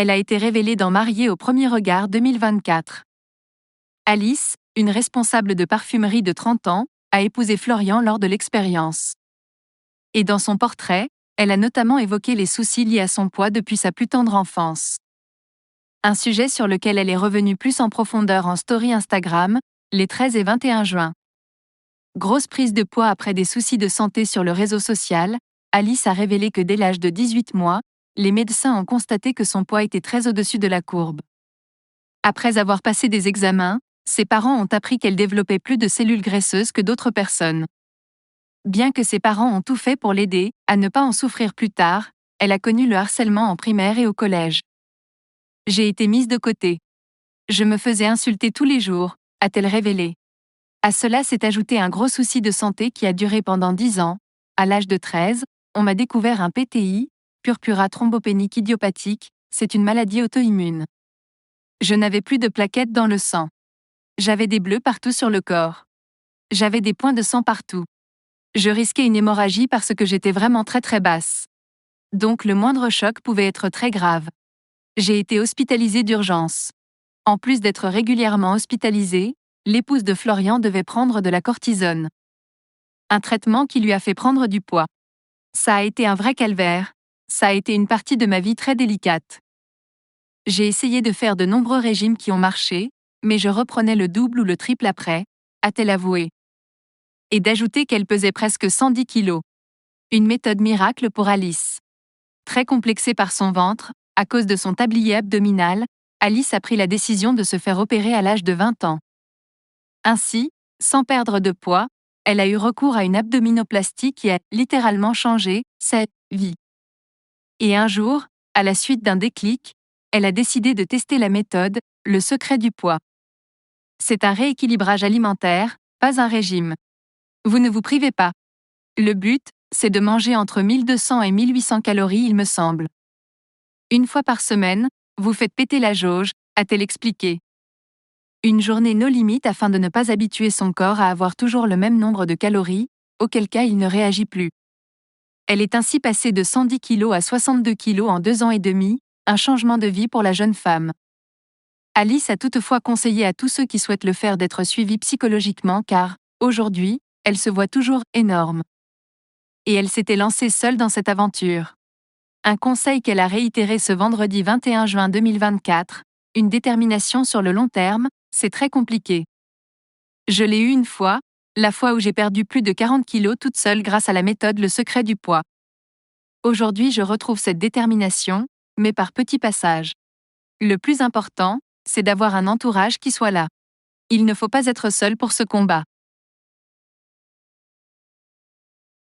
Elle a été révélée dans Mariée au premier regard 2024. Alice, une responsable de parfumerie de 30 ans, a épousé Florian lors de l'expérience. Et dans son portrait, elle a notamment évoqué les soucis liés à son poids depuis sa plus tendre enfance. Un sujet sur lequel elle est revenue plus en profondeur en story Instagram, les 13 et 21 juin. Grosse prise de poids après des soucis de santé sur le réseau social, Alice a révélé que dès l'âge de 18 mois, les médecins ont constaté que son poids était très au-dessus de la courbe. Après avoir passé des examens, ses parents ont appris qu'elle développait plus de cellules graisseuses que d'autres personnes. Bien que ses parents ont tout fait pour l'aider à ne pas en souffrir plus tard, elle a connu le harcèlement en primaire et au collège. J'ai été mise de côté. Je me faisais insulter tous les jours, a-t-elle révélé. À cela s'est ajouté un gros souci de santé qui a duré pendant 10 ans. À l'âge de 13, on m'a découvert un PTI, purpura thrombopénique idiopathique, c'est une maladie auto-immune. Je n'avais plus de plaquettes dans le sang. J'avais des bleus partout sur le corps. J'avais des points de sang partout. Je risquais une hémorragie parce que j'étais vraiment très basse. Donc le moindre choc pouvait être très grave. J'ai été hospitalisée d'urgence. En plus d'être régulièrement hospitalisée, l'épouse de Florian devait prendre de la cortisone. Un traitement qui lui a fait prendre du poids. Ça a été un vrai calvaire. Ça a été une partie de ma vie très délicate. J'ai essayé de faire de nombreux régimes qui ont marché, mais je reprenais le double ou le triple après, a-t-elle avoué. Et d'ajouter qu'elle pesait presque 110 kilos. Une méthode miracle pour Alice. Très complexée par son ventre, à cause de son tablier abdominal, Alice a pris la décision de se faire opérer à l'âge de 20 ans. Ainsi, sans perdre de poids, elle a eu recours à une abdominoplastie qui a littéralement changé sa vie. Et un jour, à la suite d'un déclic, elle a décidé de tester la méthode, le secret du poids. C'est un rééquilibrage alimentaire, pas un régime. Vous ne vous privez pas. Le but, c'est de manger entre 1200 et 1800 calories, il me semble. Une fois par semaine, vous faites péter la jauge, a-t-elle expliqué. Une journée no limite afin de ne pas habituer son corps à avoir toujours le même nombre de calories, auquel cas il ne réagit plus. Elle est ainsi passée de 110 kg à 62 kg en 2 ans et demi, un changement de vie pour la jeune femme. Alice a toutefois conseillé à tous ceux qui souhaitent le faire d'être suivis psychologiquement car, aujourd'hui, elle se voit toujours énorme. Et elle s'était lancée seule dans cette aventure. Un conseil qu'elle a réitéré ce vendredi 21 juin 2024, une détermination sur le long terme, c'est très compliqué. Je l'ai eu une fois, la fois où j'ai perdu plus de 40 kilos toute seule grâce à la méthode Le secret du poids. Aujourd'hui je retrouve cette détermination, mais par petits passages. Le plus important, c'est d'avoir un entourage qui soit là. Il ne faut pas être seul pour ce combat.